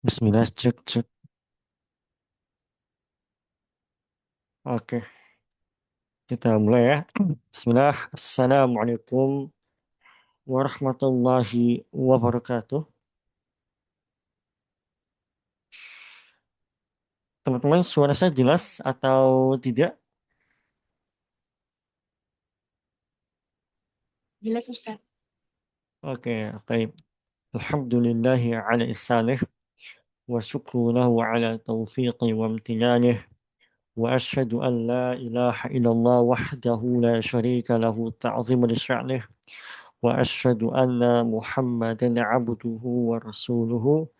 Bismillah, cek, cek. Oke, kita mulai ya. Bismillah, Assalamualaikum warahmatullahi wabarakatuh. Teman-teman, suara saya jelas atau tidak? Jelas Ustaz. Oke, baik. Alhamdulillahi ala ihsanih wa syukru lahu ala taufiqi wa amtinanih wa ashhadu an la ilaha illallah wahdahu la syarika lahu ta'zimu li sya'nih wa ashhadu anna Muhammadan abduhu wa rasuluhu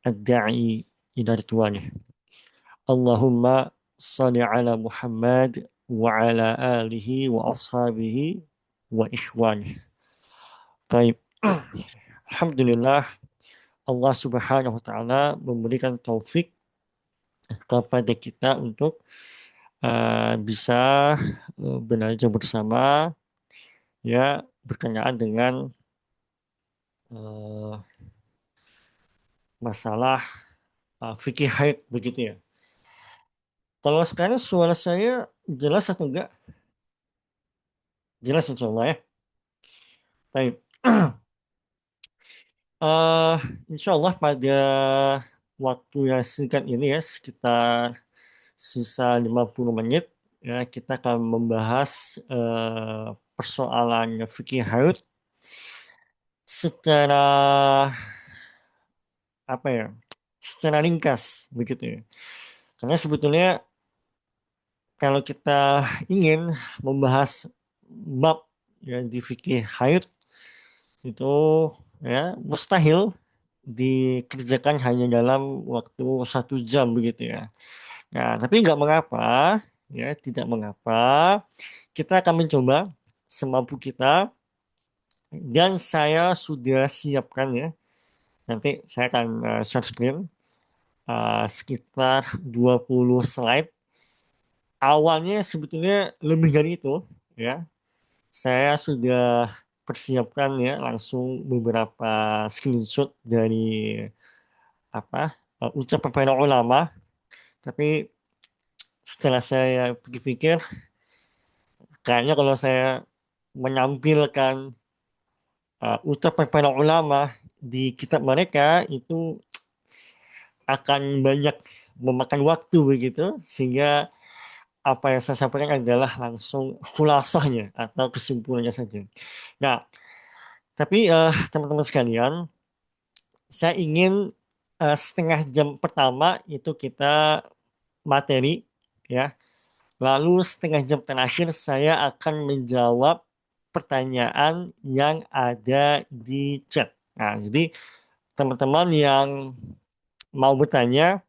ad-da'i ila ridwanih. Allahumma salli ala Muhammad wa ala alihi wa ashabihi wa ikhwanih. Baik. Alhamdulillah Allah Subhanahu wa taala memberikan taufik kepada kita untuk bisa belajar bersama ya berkenaan dengan uh, masalah fikih haid begitu ya. Kalau sekarang suara saya jelas atau enggak? Jelas insya Allah ya. Baik. Eh, Insya Allah pada waktu yang singkat ini ya, sekitar sisa 50 menit, ya, kita akan membahas persoalan fikih haid secara apa ya, secara ringkas begitu ya. Karena sebetulnya kalau kita ingin membahas bab yang di fikih haid itu ya mustahil dikerjakan hanya dalam waktu 1 jam begitu ya. Nah, tapi nggak mengapa, ya tidak mengapa. Kita akan mencoba semampu kita dan saya sudah siapkan ya. Nanti saya akan share screen sekitar 20 slide. Awalnya sebetulnya lebih dari itu ya. Saya sudah persiapkan ya langsung beberapa screenshot dari apa ucapan para ulama, tapi setelah saya pikir-pikir kayaknya kalau saya menampilkan ucapan para ulama di kitab mereka itu akan banyak memakan waktu begitu, sehingga apa yang saya sampaikan adalah langsung khulasahnya atau kesimpulannya saja. Nah, tapi teman-teman sekalian, saya ingin setengah jam pertama itu kita materi ya. Lalu setengah jam terakhir saya akan menjawab pertanyaan yang ada di chat. Nah, jadi teman-teman yang mau bertanya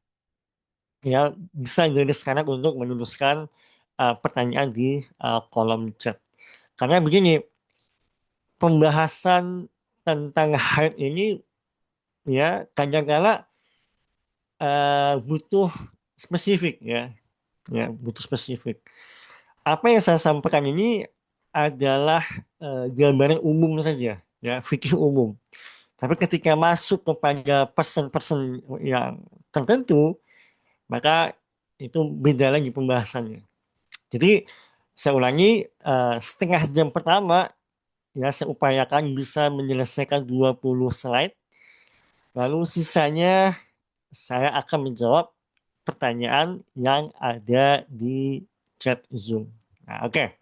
ya bisa dari sekarang untuk menuliskan pertanyaan di kolom chat. Karena begini, pembahasan tentang haid ini ya kadang-kala butuh spesifik ya butuh spesifik. Apa yang saya sampaikan ini adalah gambaran umum saja, ya, fikih umum. Tapi ketika masuk kepada person-person yang tertentu, maka itu beda lagi pembahasannya. Jadi, saya ulangi, setengah jam pertama, ya, saya upayakan bisa menyelesaikan 20 slide, lalu sisanya saya akan menjawab pertanyaan yang ada di chat Zoom. Nah, oke.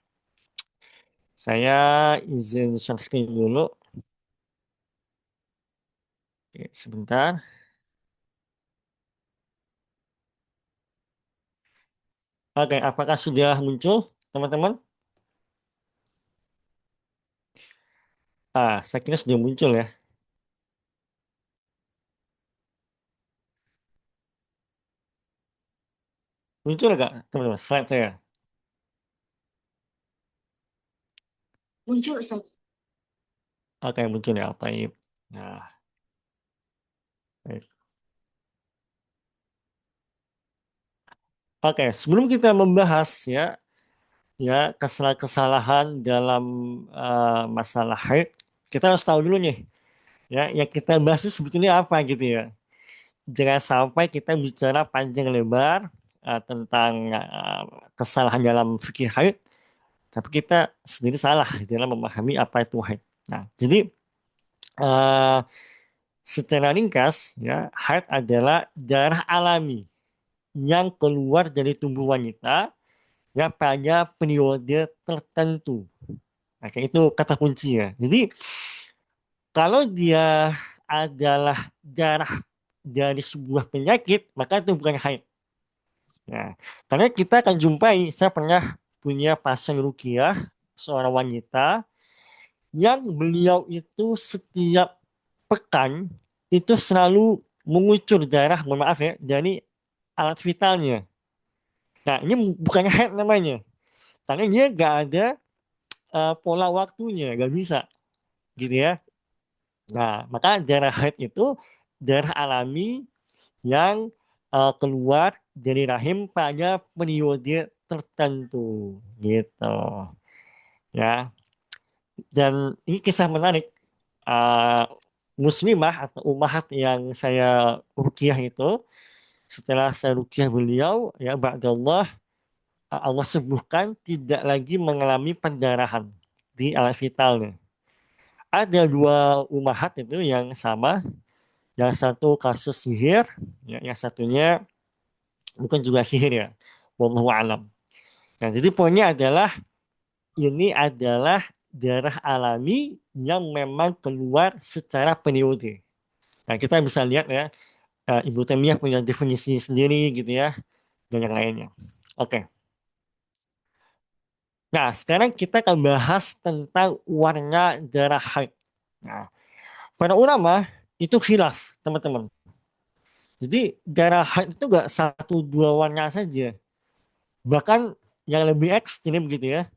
Saya izin share screen dulu. Oke, sebentar. Oke, apakah sudah muncul, teman-teman? Saya kira sudah muncul ya. Muncul nggak, teman-teman? Slide saya. Muncul Ustaz. Oke, muncul ya. Baik. Nah, baik. Oke, sebelum kita membahas ya kesalahan-kesalahan dalam masalah haid, kita harus tahu dulu nih, ya yang kita bahas itu sebetulnya apa gitu ya. jangan sampai kita bicara panjang lebar tentang kesalahan dalam fikih haid, tapi kita sendiri salah dalam memahami apa itu haid. Nah, jadi eh, secara ringkas, ya, haid adalah darah alami yang keluar dari tubuh wanita ya pada periode tertentu. Nah, kayak itu kata kunci ya. Jadi kalau dia adalah darah dari sebuah penyakit, maka itu bukan haid. Ya, karena kita akan jumpai, saya pernah punya pasien rukiah, seorang wanita, yang beliau itu setiap pekan itu selalu mengucur darah, mohon maaf ya, dari alat vitalnya. Nah, ini bukannya haid namanya, karena dia nggak ada pola waktunya, nggak bisa, gitu ya. Nah, maka darah haid itu darah alami yang keluar dari rahim pada periode tertentu, gitu, ya. Dan ini kisah menarik. Uh, Muslimah atau umahat yang saya rukiah itu, setelah saya rukiah beliau, ya, ba'dallah, Allah sembuhkan, tidak lagi mengalami pendarahan di alat vitalnya. Ada dua umahat itu yang sama, yang satu kasus sihir, ya, yang satunya bukan juga sihir ya. Wallahu alam. Nah, jadi poinnya adalah ini adalah darah alami yang memang keluar secara periode. Nah, kita bisa lihat ya, Ibu Taimiyah punya definisi sendiri gitu ya, dan yang lainnya. Oke. Nah, sekarang kita akan bahas tentang warna darah haid. Nah, para ulama itu khilaf, teman-teman. Jadi darah haid itu gak satu dua warna saja. Bahkan yang lebih ekstrim gitu ya,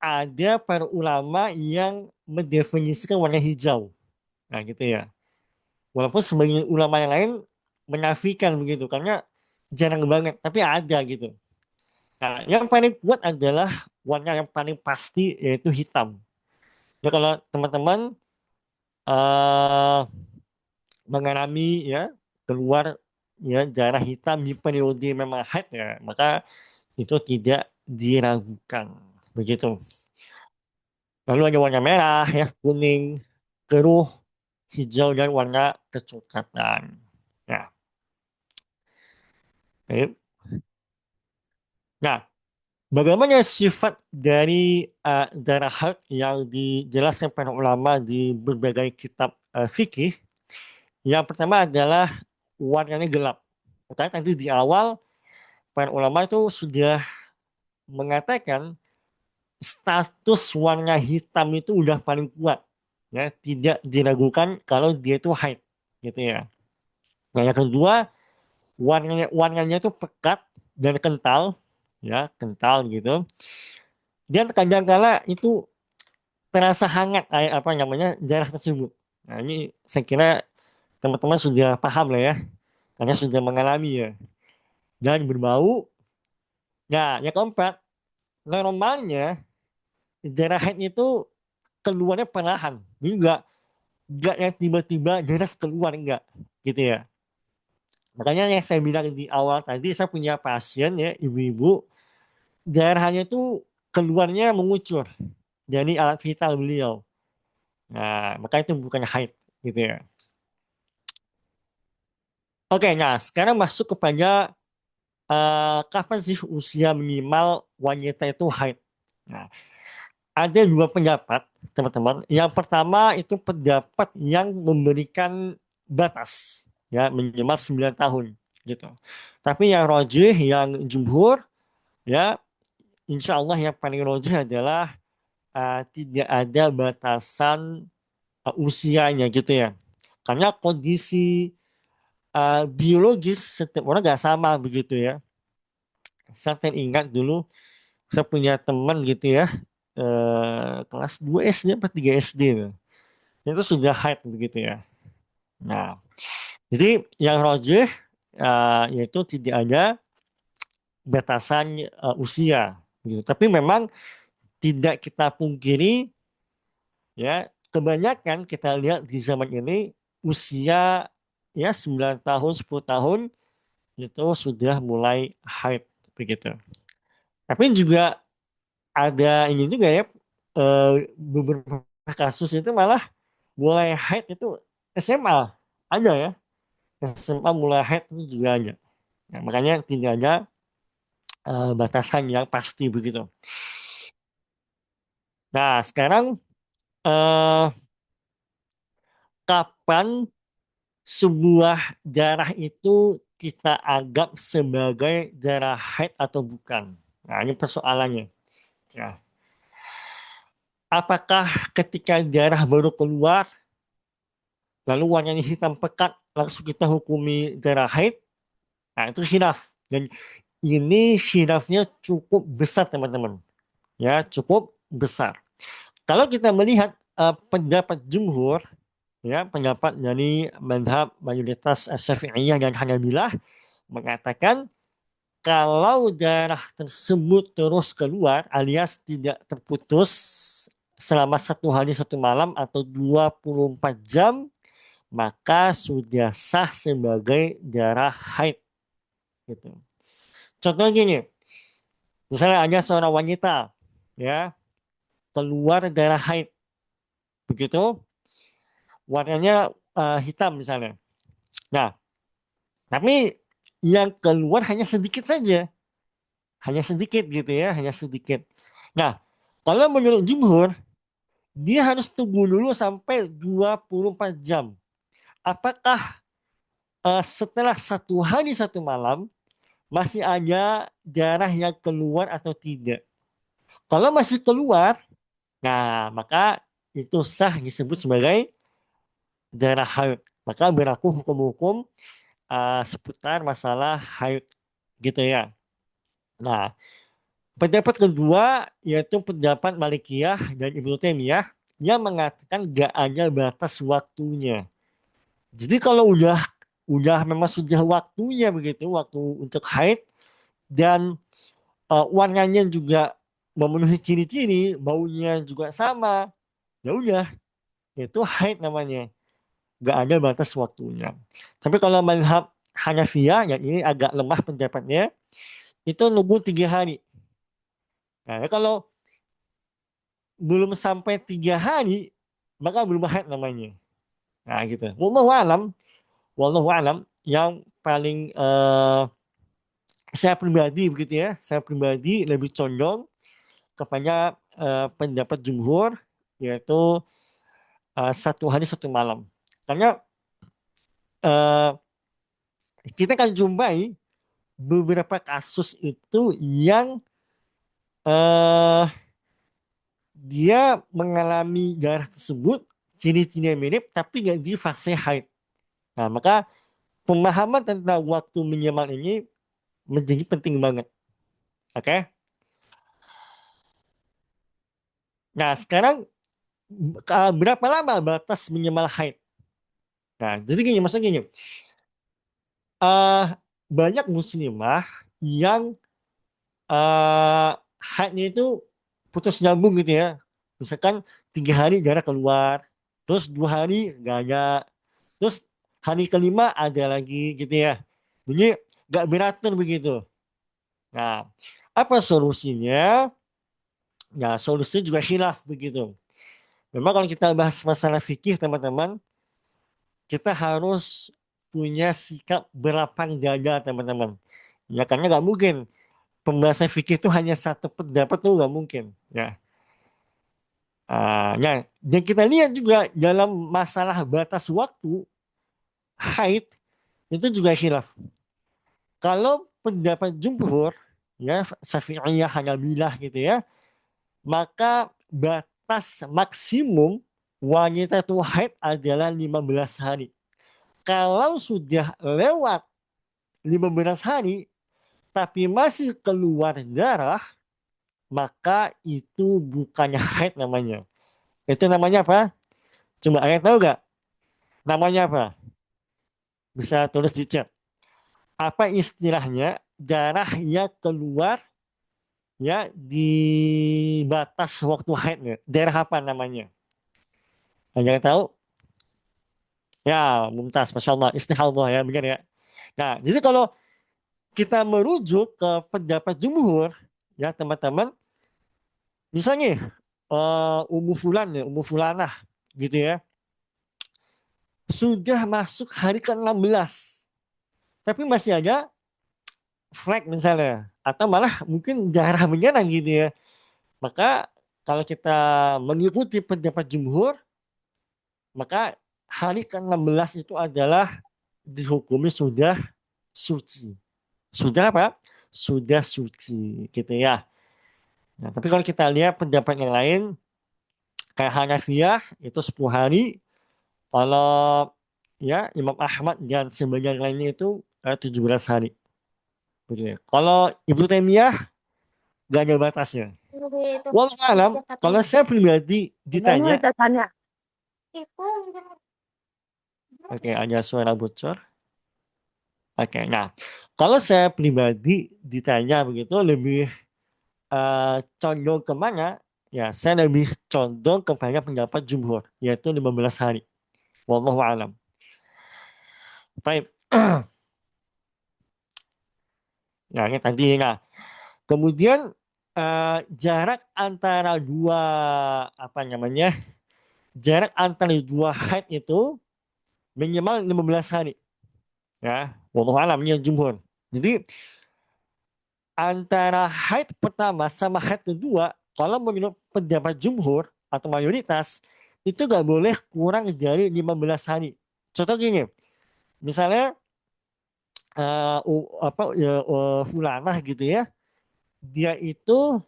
ada para ulama yang mendefinisikan warna hijau. Nah, gitu ya. Walaupun sebagian ulama yang lain menafikan begitu, karena jarang banget, tapi ada gitu. Nah, yang paling kuat adalah warna yang paling pasti yaitu hitam. Ya kalau teman-teman eh mengalami ya keluar ya darah hitam di periode memang haid ya, maka itu tidak diragukan. Begitu. Lalu ada warna merah ya, kuning, keruh, hijau dan warna kecoklatan. Ya. Baik. Nah, bagaimana sifat dari darah haid yang dijelaskan para ulama di berbagai kitab fikih? Yang pertama adalah warnanya gelap. Makanya tadi di awal para ulama itu sudah mengatakan status warna hitam itu udah paling kuat. Ya, tidak diragukan kalau dia itu haid, gitu ya. Nah, yang kedua, warnanya itu pekat dan kental, ya, kental gitu. Dan kadang-kala itu terasa hangat, apa namanya, darah tersebut. Nah, ini saya kira teman-teman sudah paham lah ya, karena sudah mengalami ya. Dan berbau. Nah, yang keempat, normalnya darah haid itu keluarnya perlahan. Jadi nggak yang tiba-tiba deras keluar, enggak, gitu ya. Makanya yang saya bilang di awal tadi, saya punya pasien ya, ibu-ibu, darahnya itu keluarnya mengucur dari alat vital beliau. Nah, maka itu bukan haid, gitu ya. Oke, nah sekarang masuk kepada kapan sih usia minimal wanita itu haid. Nah, ada dua pendapat, teman-teman. Yang pertama itu pendapat yang memberikan batas, ya, minimal 9 tahun, gitu. Tapi yang rojih, yang jumhur, ya, insya Allah yang paling rojih adalah tidak ada batasan usianya, gitu ya. Karena kondisi biologis setiap orang nggak sama begitu ya. Saya ingat dulu, saya punya teman gitu ya, kelas 2 SD atau 3 SD tuh. Itu sudah haid begitu ya. Nah, jadi yang rojih yaitu tidak ada batasan usia gitu. Tapi memang tidak kita pungkiri ya, kebanyakan kita lihat di zaman ini usia ya 9 tahun, 10 tahun itu sudah mulai haid begitu. Tapi juga ada ini juga ya, beberapa kasus itu malah mulai haid itu SMA ada ya. SMA mulai haid itu juga ada. Nah, makanya tidak ada batasan yang pasti begitu. Nah, sekarang eh, kapan sebuah darah itu kita anggap sebagai darah haid atau bukan? Nah, ini persoalannya. Ya. Apakah ketika darah baru keluar, lalu warnanya hitam pekat, langsung kita hukumi darah haid? Nah, itu khilaf. Dan ini khilafnya cukup besar, teman-teman. Ya, cukup besar. Kalau kita melihat pendapat jumhur, ya, pendapat dari madhab mayoritas Syafi'iyah dan Hanabilah mengatakan kalau darah tersebut terus keluar alias tidak terputus selama 1 hari 1 malam atau 24 jam, maka sudah sah sebagai darah haid. Gitu. Contohnya gini, misalnya ada seorang wanita, ya, keluar darah haid, begitu, warnanya hitam misalnya. Nah, tapi yang keluar hanya sedikit saja, hanya sedikit gitu ya, hanya sedikit. Nah, kalau menurut jumhur, dia harus tunggu dulu sampai 24 jam. Apakah setelah 1 hari 1 malam masih ada darah yang keluar atau tidak? Kalau masih keluar, nah maka itu sah disebut sebagai darah haid. Maka berlaku hukum-hukum seputar masalah haid gitu ya. Nah, pendapat kedua yaitu pendapat Malikiyah dan Ibnu Taimiyah yang mengatakan gak ada batas waktunya. Jadi kalau udah memang sudah waktunya begitu, waktu untuk haid dan warnanya juga memenuhi ciri-ciri, baunya juga sama, ya udah itu haid namanya. Gak ada batas waktunya. Tapi kalau mazhab Hanafiyah yang ini agak lemah pendapatnya, itu nunggu 3 hari. Nah, kalau belum sampai 3 hari, maka belum haid namanya. Nah, gitu. Wallahu alam, yang paling saya pribadi begitu ya, saya pribadi lebih condong kepada pendapat jumhur, yaitu 1 hari 1 malam. Karena eh, kita akan jumpai beberapa kasus itu yang eh, dia mengalami darah tersebut ciri-cirinya mirip tapi nggak di fase haid. Nah, maka pemahaman tentang waktu menyemal ini menjadi penting banget. Oke? Nah, sekarang berapa lama batas minimal haid? Nah, jadi gini, maksudnya gini, eh banyak muslimah yang eh haidnya itu putus nyambung gitu ya. Misalkan 3 hari darah keluar, terus 2 hari nggak ada, terus hari kelima ada lagi gitu ya. Jadi nggak beratur begitu. Nah, apa solusinya? Nah, solusinya juga khilaf begitu. Memang kalau kita bahas masalah fikih, teman-teman, kita harus punya sikap berlapang dada, teman-teman. Ya, karena nggak mungkin pembahasan fikih itu hanya satu pendapat tuh nggak mungkin. Ya, ya, dan kita lihat juga dalam masalah batas waktu haid itu juga khilaf. Kalau pendapat jumhur, ya Syafi'iyah, Hanabilah gitu ya, maka batas maksimum wanita itu haid adalah 15 hari. Kalau sudah lewat 15 hari tapi masih keluar darah, maka itu bukannya haid namanya. Itu namanya apa? Coba ada yang tahu nggak? Namanya apa? Bisa tulis di chat. Apa istilahnya? Darah yang keluar ya di batas waktu haidnya. Daerah apa namanya? Ada yang tahu? Ya, mumtaz, masya Allah, istihadah ya, benar ya. Nah, jadi kalau kita merujuk ke pendapat jumhur, ya teman-teman, misalnya Ummu Fulan ya, Ummu Fulanah, gitu ya, sudah masuk hari ke-16, tapi masih ada flek misalnya, atau malah mungkin darah menyerang gitu ya. Maka kalau kita mengikuti pendapat jumhur, maka hari ke-16 itu adalah dihukumi sudah suci. Sudah apa? Sudah suci, gitu ya. Nah, tapi kalau kita lihat pendapat yang lain, kayak Hanafiyah itu 10 hari. Kalau ya Imam Ahmad dan sebagian lainnya itu 17 hari. Begitu ya. Kalau Ibnu Taimiyah gak ada batasnya. Itu Walau alam, kalau katanya. saya pribadi Semuanya ditanya, udah tanya. Itu oke, ada suara bocor. Oke, nah, kalau saya pribadi ditanya begitu lebih condong kemana? Ya, saya lebih condong kepada pendapat jumhur, yaitu 15 hari. Wallahu alam. Baik. Nah, ini tadi. Nah, kemudian jarak antara dua apa namanya? Jarak antara dua haid itu minimal 15 hari. Ya, wallahu alam ini yang jumhur. Jadi antara haid pertama sama haid kedua, kalau menurut pendapat jumhur atau mayoritas, itu nggak boleh kurang dari 15 hari. Contoh gini, misalnya fulanah gitu ya, dia itu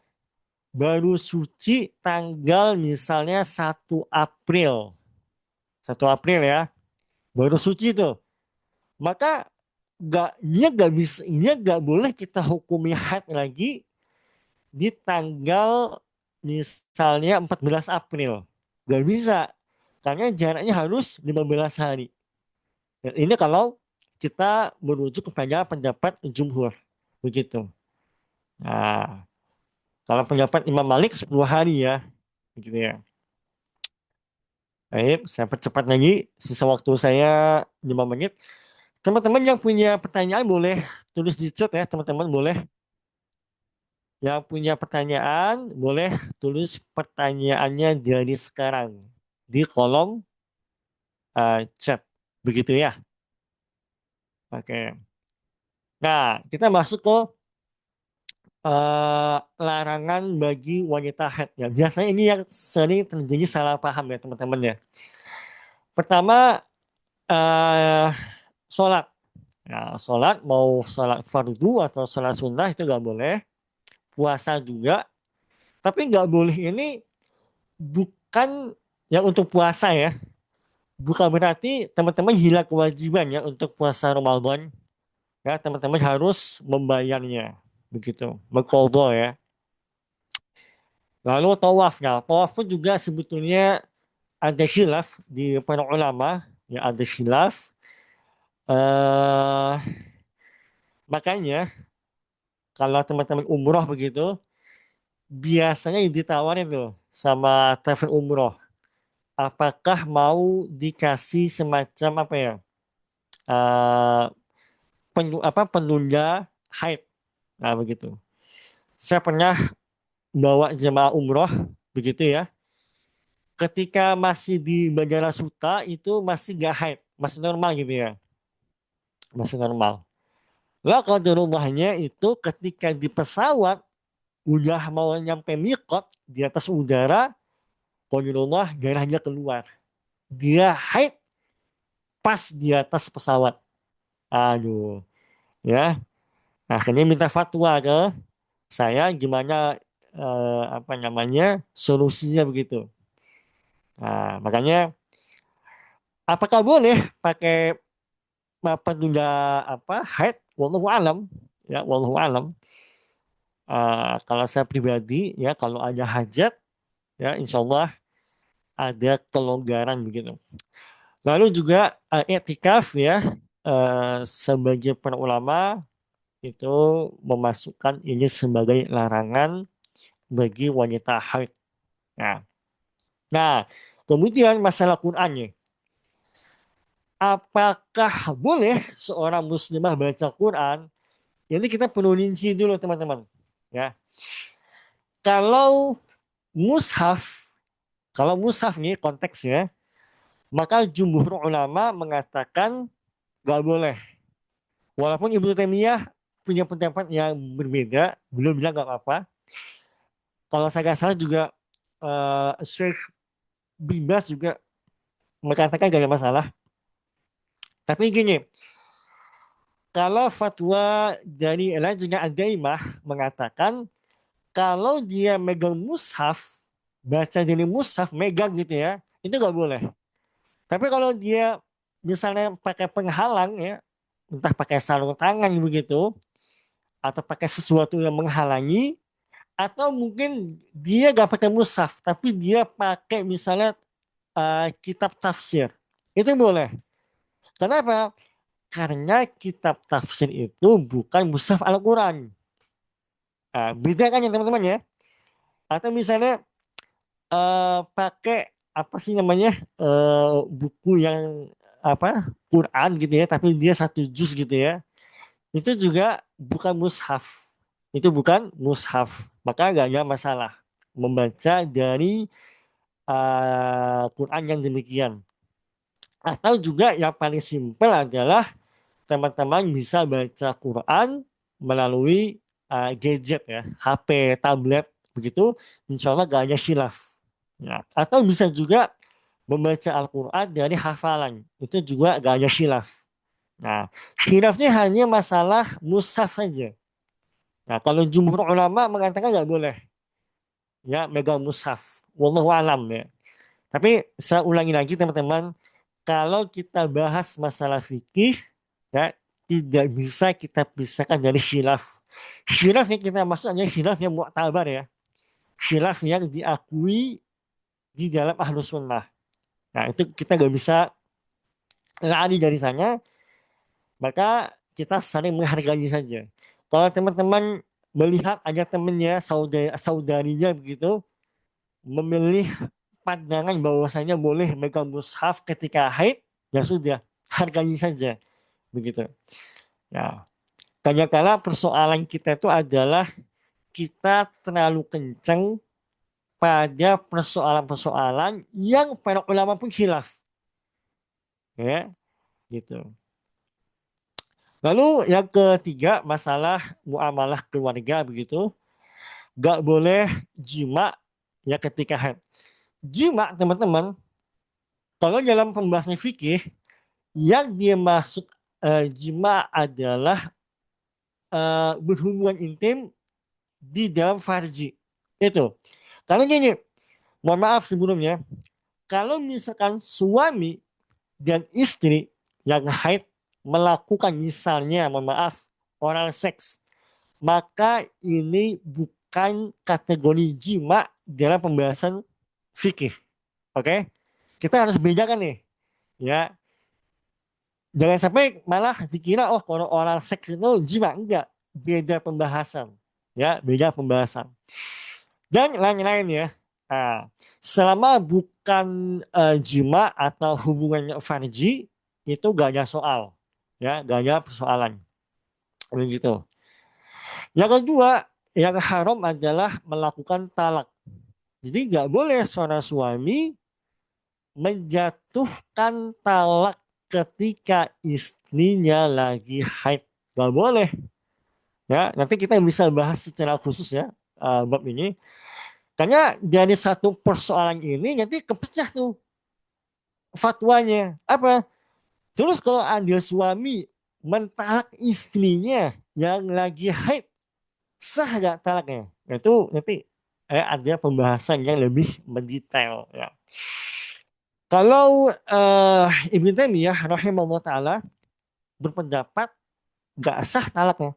baru suci tanggal misalnya 1 April. 1 April ya, baru suci itu. Maka dia nggak boleh kita hukumi haid lagi di tanggal misalnya 14 April. Gak bisa. Karena jaraknya harus 15 hari. Dan ini kalau kita merujuk kepada pendapat jumhur. Begitu. Nah, kalau pendapat Imam Malik 10 hari ya. Begitu ya. Baik, saya percepat lagi. Sisa waktu saya 5 menit. Teman-teman yang punya pertanyaan boleh tulis di chat ya, teman-teman boleh. Yang punya pertanyaan boleh tulis pertanyaannya dari sekarang di kolom chat. Begitu ya. Oke. Nah, kita masuk ke larangan bagi wanita haid ya. Biasanya ini yang sering terjadi salah paham ya teman-teman ya. Pertama, eh sholat. Nah, sholat mau sholat fardu atau sholat sunnah itu nggak boleh. Puasa juga. Tapi nggak boleh ini bukan yang untuk puasa ya. Bukan berarti teman-teman hilang kewajiban ya untuk puasa Ramadan. Ya, teman-teman harus membayarnya. Begitu. Mengqadha ya. Lalu tawaf. Nah, tawaf pun juga sebetulnya ada khilaf di para ulama. Ya, ada khilaf. eh Makanya kalau teman-teman umroh begitu, biasanya ditawarin tuh sama travel umroh. Apakah mau dikasih semacam apa ya? eh Penunda haid. Nah, begitu. Saya pernah bawa jemaah umroh begitu ya. Ketika masih di Bandara Suta itu masih gak haid, masih normal gitu ya, masih normal. Lah kalau di rumahnya itu ketika di pesawat udah mau nyampe mikot di atas udara, rumah darahnya keluar. Dia haid pas di atas pesawat. Aduh, ya. Nah, akhirnya minta fatwa ke saya gimana apa namanya solusinya begitu. Nah, makanya apakah boleh pakai penunda apa haid? Wallahu alam, ya wallahu alam. Kalau saya pribadi ya kalau ada hajat ya insya Allah ada kelonggaran begitu. Lalu juga i'tikaf ya sebagai para ulama itu memasukkan ini sebagai larangan bagi wanita haid. Nah, nah kemudian masalah Qur'annya. apakah boleh seorang muslimah baca Quran? Ini kita perlu rinci dulu teman-teman. Ya, kalau mushaf, kalau mushaf nih konteksnya, maka jumhur ulama mengatakan gak boleh. Walaupun Ibnu Taimiyah punya pendapat yang berbeda, belum bilang gak apa-apa. Kalau saya nggak salah juga Syekh bin Baz juga mengatakan gak ada masalah. Tapi gini, kalau fatwa dari Lajnah Ad-Daimah mengatakan kalau dia megang mushaf, baca dari mushaf, megang gitu ya, itu nggak boleh. Tapi kalau dia misalnya pakai penghalang ya, entah pakai sarung tangan begitu, atau pakai sesuatu yang menghalangi, atau mungkin dia nggak pakai mushaf, tapi dia pakai misalnya kitab tafsir, itu boleh. Kenapa? Karena kitab tafsir itu bukan mushaf Al-Quran. Nah, beda kan ya teman-teman ya. Atau misalnya pakai apa sih namanya buku yang apa Quran gitu ya, tapi dia satu juz gitu ya. Itu juga bukan mushaf. Itu bukan mushaf. Maka gak ada masalah membaca dari Quran yang demikian. Atau juga yang paling simpel adalah teman-teman bisa baca Quran melalui gadget ya, HP, tablet, begitu, insya Allah gak ada khilaf. Ya. Atau bisa juga membaca Al-Quran dari hafalan, itu juga gak ada khilaf. Nah, khilafnya hanya masalah mushaf saja. Nah, kalau jumhur ulama mengatakan nggak boleh, ya megang mushaf. Wallahu alam ya. Tapi saya ulangi lagi teman-teman, kalau kita bahas masalah fikih, ya tidak bisa kita pisahkan dari khilaf. Khilaf yang kita maksud adalah khilaf yang mu'tabar ya. Khilaf yang diakui di dalam ahlus sunnah. Nah itu kita nggak bisa lari dari sana, maka kita saling menghargai saja. Kalau teman-teman melihat ada temannya, saudarinya begitu, memilih pandangan bahwasanya boleh megang mushaf ketika haid, ya sudah, hargai saja begitu. Ya, kadang-kala persoalan kita itu adalah kita terlalu kenceng pada persoalan-persoalan yang para ulama pun khilaf, ya, gitu. Lalu yang ketiga masalah muamalah keluarga begitu, gak boleh jima ya ketika haid. Jima teman-teman, kalau dalam pembahasan fikih yang dia maksud jima adalah berhubungan intim di dalam farji. Itu. Karena gini, mohon maaf sebelumnya, kalau misalkan suami dan istri yang haid melakukan misalnya, mohon maaf, oral seks, maka ini bukan kategori jima dalam pembahasan fikih. Oke? Kita harus bedakan nih. Ya, jangan sampai malah dikira oh kalau oral seks itu jima, enggak, beda pembahasan. Ya, beda pembahasan. Dan lain-lain ya. Nah, selama bukan jima atau hubungannya farji itu gak ada soal, ya gak ada persoalan begitu. Yang kedua yang haram adalah melakukan talak. Jadi gak boleh seorang suami menjatuhkan talak ketika istrinya lagi haid, gak boleh. Ya, nanti kita bisa bahas secara khusus ya bab ini. Karena dari satu persoalan ini nanti kepecah tuh fatwanya. Apa? Terus kalau ada suami mentalak istrinya yang lagi haid, sah gak talaknya? Itu nanti ada pembahasan yang lebih mendetail. Ya. Kalau Ibnu Taimiyah rahimahullah taala berpendapat gak sah talaknya,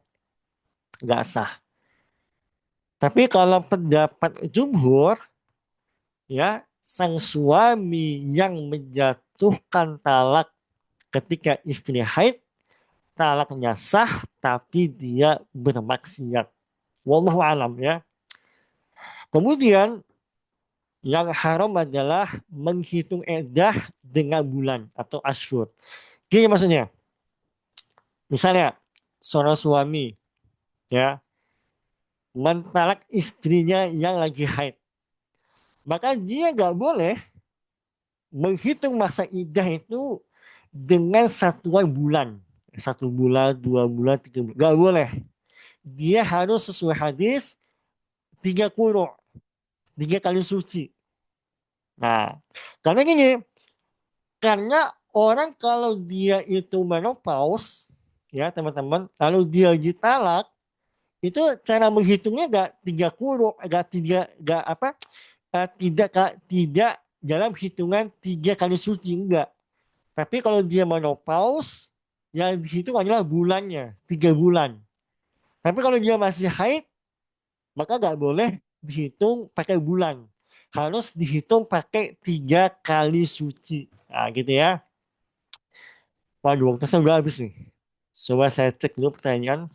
gak sah. Tapi kalau pendapat jumhur, ya sang suami yang menjatuhkan talak ketika istri haid, talaknya sah tapi dia bermaksiat. Wallahu alam ya. Kemudian yang haram adalah menghitung iddah dengan bulan atau asyur. Gini maksudnya, misalnya seorang suami ya mentalak istrinya yang lagi haid, maka dia nggak boleh menghitung masa iddah itu dengan satuan bulan. 1 bulan, 2 bulan, 3 bulan. Nggak boleh. Dia harus sesuai hadis 3 quru, 3 kali suci. Nah, karena gini, karena orang kalau dia itu menopause, ya teman-teman, lalu dia ditalak, itu cara menghitungnya gak 3 quru, gak apa, tidak dalam hitungan 3 kali suci, enggak. Tapi kalau dia menopause, yang dihitung adalah bulannya, 3 bulan. Tapi kalau dia masih haid, maka nggak boleh dihitung pakai bulan. Harus dihitung pakai 3 kali suci. Nah, gitu ya. Waduh, waktu saya udah habis nih. Coba saya cek dulu pertanyaan.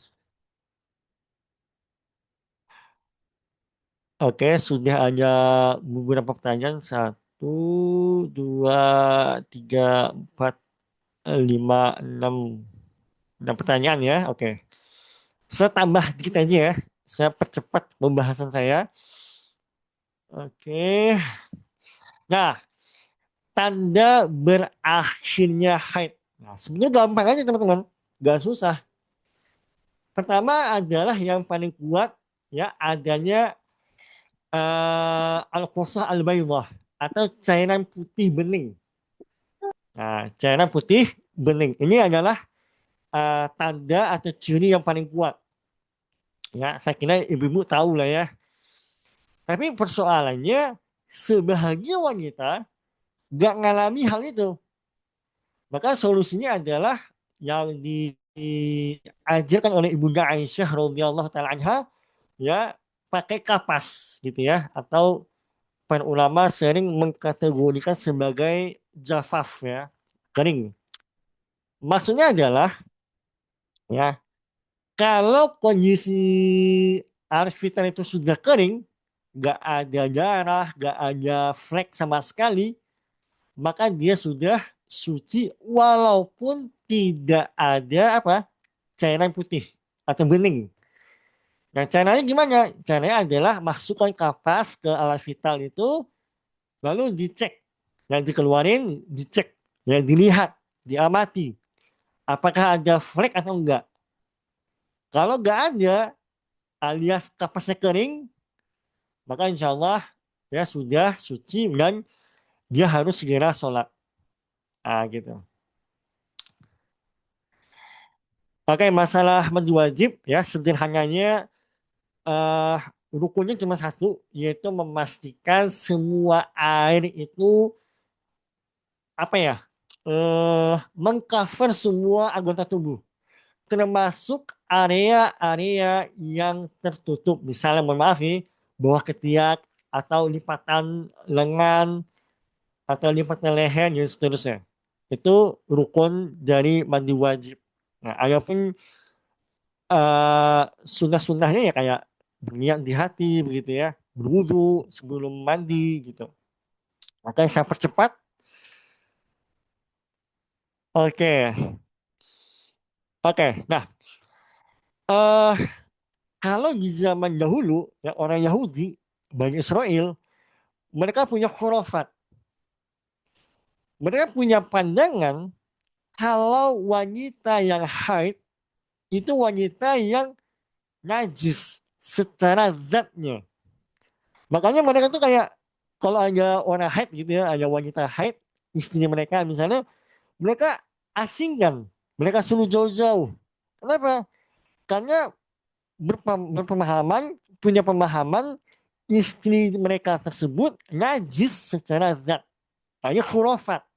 Oke, sudah ada beberapa pertanyaan. 1, 2, 3, 4, 5, 6. 6 pertanyaan ya. Oke. Saya tambah dikit aja ya. Saya percepat pembahasan saya. Oke. Nah, tanda berakhirnya haid. Nah, sebenarnya gampang aja teman-teman. Gak susah. Pertama adalah yang paling kuat ya adanya al-qusah al-baydah atau cairan putih bening. Nah, cairan putih bening ini adalah tanda atau ciri yang paling kuat. Ya, saya kira ibu-ibu tahu lah ya. Tapi persoalannya sebahagia wanita gak ngalami hal itu. Maka solusinya adalah yang diajarkan oleh Ibunda Aisyah radhiyallahu taala anha ya pakai kapas gitu ya atau para ulama sering mengkategorikan sebagai jafaf ya kering. Maksudnya adalah ya kalau kondisi arus vital itu sudah kering, nggak ada darah, nggak ada flek sama sekali, maka dia sudah suci walaupun tidak ada apa cairan putih atau bening. Nah, caranya gimana? Caranya adalah masukkan kapas ke alat vital itu, lalu dicek. Yang dikeluarin, dicek. Yang dilihat, diamati. Apakah ada flek atau enggak? Kalau enggak ada, alias kapasnya kering, maka insya Allah ya sudah suci dan dia harus segera sholat. Ah, gitu. Oke, masalah mandi wajib ya sederhananya eh, rukunnya cuma satu, yaitu memastikan semua air itu apa ya mengcover semua anggota tubuh, termasuk area-area yang tertutup. Misalnya, mohon maaf nih, bawah ketiak atau lipatan lengan atau lipatan leher dan seterusnya. Itu rukun dari mandi wajib. Nah, adapun sunnah-sunnahnya ya kayak berniat di hati begitu ya, berwudu sebelum mandi gitu. Maka saya percepat. Oke, oke. Nah, eh kalau di zaman dahulu ya orang Yahudi, Bani Israel, mereka punya khurafat. Mereka punya pandangan kalau wanita yang haid itu wanita yang najis secara zatnya. Makanya mereka tuh kayak kalau ada orang haid gitu ya, ada wanita haid, istrinya mereka misalnya, mereka asingkan, mereka suruh jauh-jauh. Kenapa? Karena berpemahaman, punya pemahaman istri mereka tersebut najis secara zat. Hanya khurafat.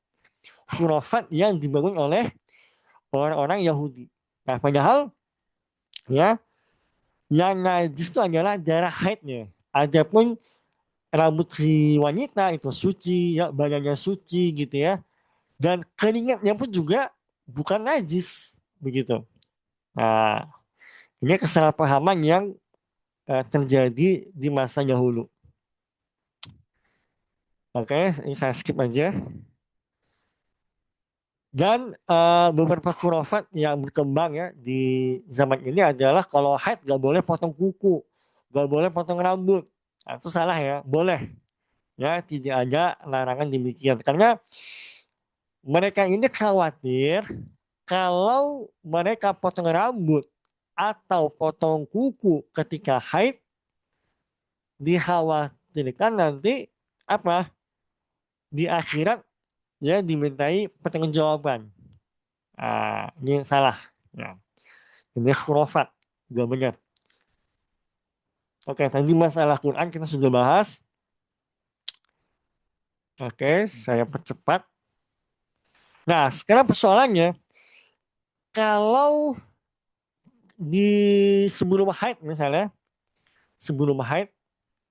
Khurafat yang dibangun oleh orang-orang Yahudi. Nah, padahal ya yang najis itu adalah darah haidnya. Adapun rambut si wanita itu suci, ya badannya suci gitu ya. Dan keringatnya pun juga bukan najis begitu. Nah, ini kesalahpahaman yang terjadi di masa dahulu. Oke, ini saya skip aja. Dan beberapa khurafat yang berkembang ya di zaman ini adalah kalau haid gak boleh potong kuku, gak boleh potong rambut. Nah, itu salah ya, boleh ya, tidak ada larangan demikian. Karena mereka ini khawatir kalau mereka potong rambut atau potong kuku ketika haid, dikhawatirkan nanti apa, di akhirat ya dimintai pertanggungjawaban. Ah, ini salah. Ya. Ini khurafat, gak benar. Oke, tadi masalah Quran kita sudah bahas. Oke, saya percepat. Nah, sekarang persoalannya, kalau di sebelum haid misalnya, sebelum haid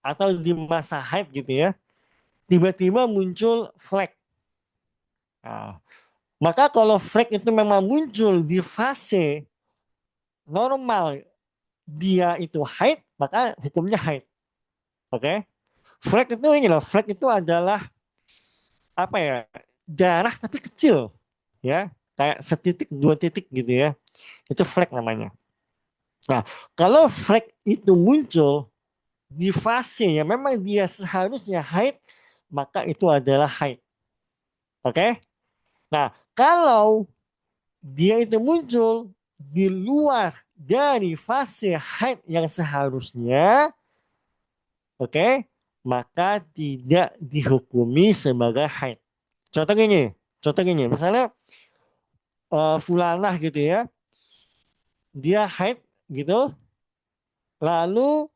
atau di masa haid gitu ya, tiba-tiba muncul flek. Nah, maka kalau flek itu memang muncul di fase normal dia itu haid, maka hukumnya haid. Oke? Flek itu ini loh, flek itu adalah apa ya? Darah tapi kecil, ya. Kayak setitik, dua titik gitu ya. Itu flek namanya. Nah, kalau flek itu muncul di fase yang memang dia seharusnya haid, maka itu adalah haid. Oke? Nah, kalau dia itu muncul di luar dari fase haid yang seharusnya, oke, maka tidak dihukumi sebagai haid. Contoh gini, misalnya fulanah gitu ya, dia haid gitu, lalu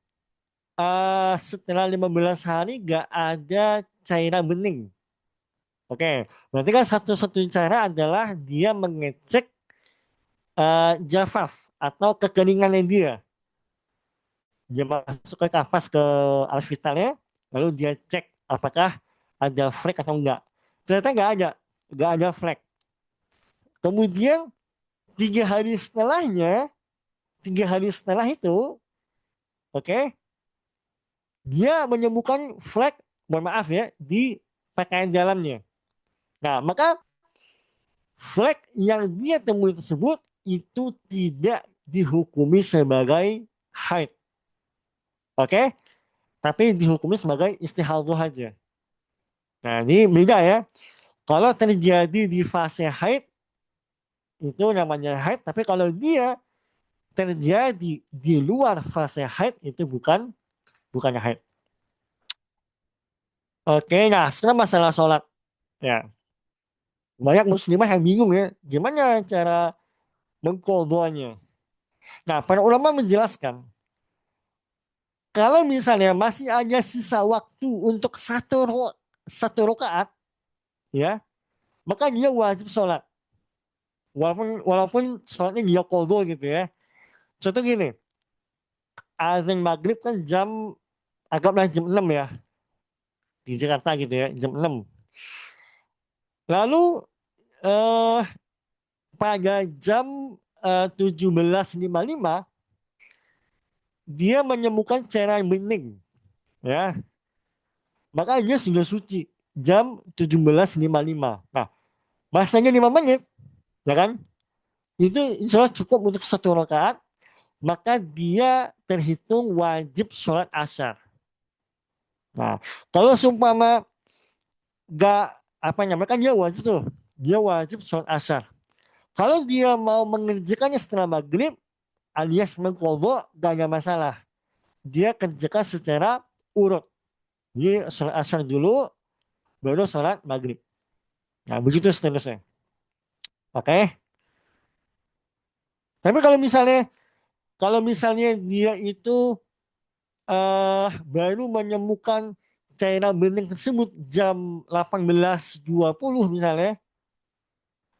setelah 15 hari gak ada cairan bening. Oke, berarti kan satu-satunya cara adalah dia mengecek jafaf atau kekeringannya dia. Dia masuk ke kapas ke alat vitalnya, lalu dia cek apakah ada flek atau enggak. Ternyata nggak ada flek. Kemudian 3 hari setelahnya, 3 hari setelah itu, oke, dia menemukan flek, mohon maaf ya, di pakaian dalamnya. Nah, maka flek yang dia temui tersebut itu tidak dihukumi sebagai haid. Oke? Tapi dihukumi sebagai istihadah saja. Nah, ini beda ya. Kalau terjadi di fase haid, itu namanya haid. Tapi kalau dia terjadi di luar fase haid, itu bukan haid. Oke, nah sekarang masalah sholat. Ya, banyak muslimah yang bingung ya, gimana cara mengkodohnya. Nah, para ulama menjelaskan, kalau misalnya masih ada sisa waktu untuk satu rakaat, ya, maka dia wajib sholat. Walaupun sholatnya dia kodo gitu ya. Contoh gini, azan maghrib kan anggaplah jam 6 ya, di Jakarta gitu ya, jam 6. Lalu eh, pada jam 17.55 dia menemukan cairan bening, ya, maka dia sudah suci jam 17.55. Nah, masanya 5 menit, ya kan? Itu insya Allah cukup untuk satu rakaat, maka dia terhitung wajib sholat asar. Nah, kalau seumpama gak apa namanya, kan dia wajib tuh, dia wajib sholat asar. Kalau dia mau mengerjakannya setelah maghrib alias mengkodok, gak ada masalah. Dia kerjakan secara urut. Jadi sholat asar dulu, baru sholat maghrib. Nah, begitu seterusnya. Oke. Tapi kalau misalnya dia itu baru menemukan cairan bening tersebut jam 18.20 misalnya,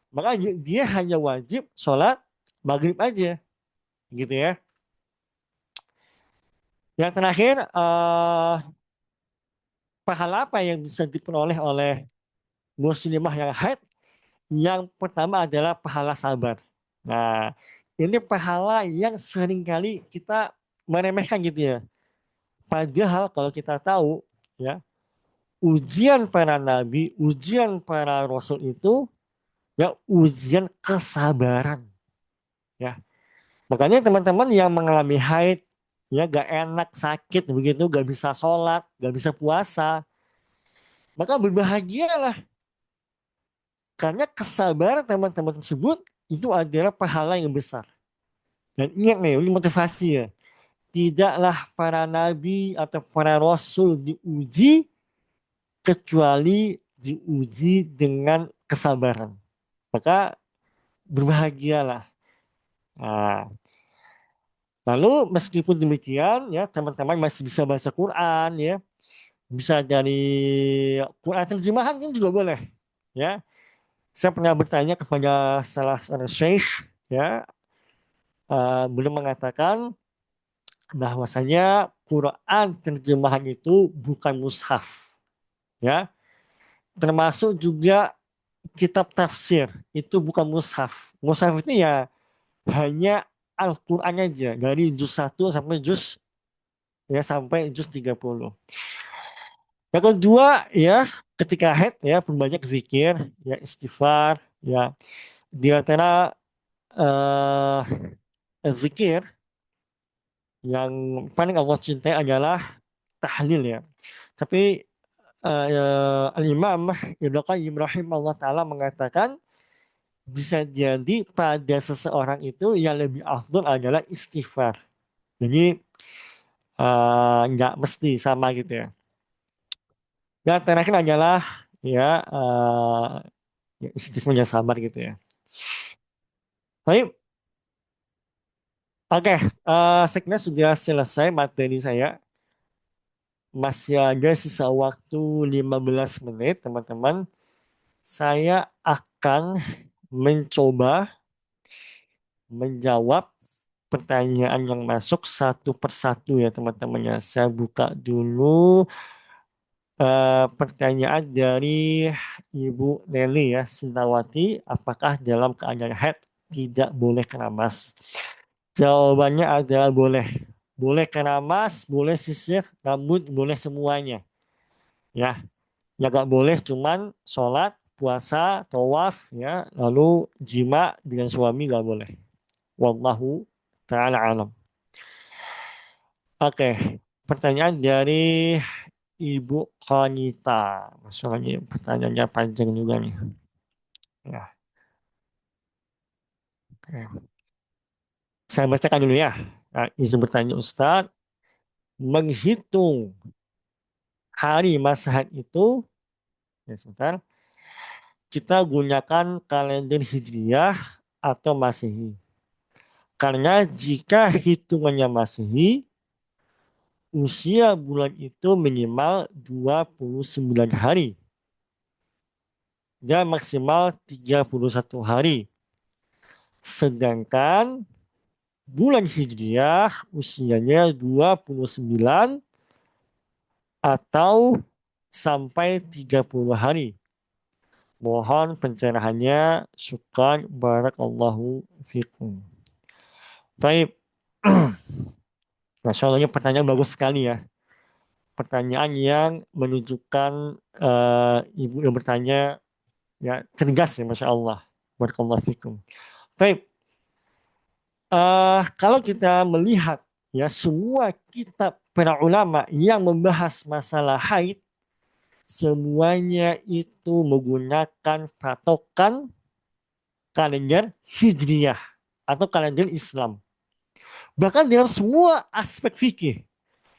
maka dia hanya wajib sholat maghrib aja, gitu ya. Yang terakhir, pahala apa yang bisa diperoleh oleh muslimah yang haid? Yang pertama adalah pahala sabar. Nah, ini pahala yang seringkali kita meremehkan gitu ya. Padahal kalau kita tahu ya, ujian para nabi, ujian para rasul itu Ya, ujian kesabaran. Ya, makanya teman-teman yang mengalami haid, ya gak enak, sakit begitu, gak bisa sholat, gak bisa puasa, maka berbahagialah karena kesabaran teman-teman tersebut itu adalah pahala yang besar. Dan ingat nih, ini motivasi ya. Tidaklah para nabi atau para rasul diuji kecuali diuji dengan kesabaran. Maka berbahagialah. Nah, lalu meskipun demikian ya teman-teman masih bisa baca Quran ya, bisa dari Quran terjemahan kan juga boleh ya. Saya pernah bertanya kepada salah seorang syekh ya, beliau mengatakan bahwasanya Quran terjemahan itu bukan mushaf ya, termasuk juga kitab tafsir itu bukan mushaf. Mushaf itu ya hanya Al-Quran aja dari juz 1 sampai juz 30. Yang kedua ya, ketika haid ya perbanyak zikir, ya istighfar, ya di antara zikir yang paling Allah cintai adalah tahlil ya. Tapi Al-Imam Ibnu Qayyim rahimahullah taala mengatakan bisa jadi pada seseorang itu yang lebih afdol adalah istighfar. Jadi nggak mesti sama gitu ya. Dan terakhir adalah ya ya istighfarnya sabar gitu ya. Baik, oke, saya kira sudah selesai materi saya. Masih ada sisa waktu 15 menit, teman-teman. Saya akan mencoba menjawab pertanyaan yang masuk satu persatu ya teman-teman ya. Saya buka dulu pertanyaan dari Ibu Nelly ya, Sintawati. Apakah dalam keadaan haid tidak boleh keramas? Jawabannya adalah boleh. Boleh keramas, boleh sisir, rambut, boleh semuanya. Ya, yang nggak boleh cuman sholat, puasa, tawaf, ya, lalu jima dengan suami nggak boleh. Wallahu ta'ala alam. Oke, pertanyaan dari Ibu Konita. Masalahnya pertanyaannya panjang juga nih. Ya, oke. Saya bacakan dulu ya. Nah, izin bertanya Ustadz, menghitung hari masa haid itu, ya sebentar, kita gunakan kalender Hijriyah atau Masehi. Karena jika hitungannya Masehi, usia bulan itu minimal 29 hari dan maksimal 31 hari. Sedangkan bulan Hijriah usianya 29 atau sampai 30 hari. Mohon pencerahannya. Syukran. Barakallahu fikum. Baik. Masya Allah, ini pertanyaan bagus sekali ya. Pertanyaan yang menunjukkan ibu yang bertanya ya cerdas ya, Masya Allah. Barakallahu fikum. Baik. Kalau kita melihat ya semua kitab para ulama yang membahas masalah haid, semuanya itu menggunakan patokan kalender Hijriyah atau kalender Islam. Bahkan dalam semua aspek fikih,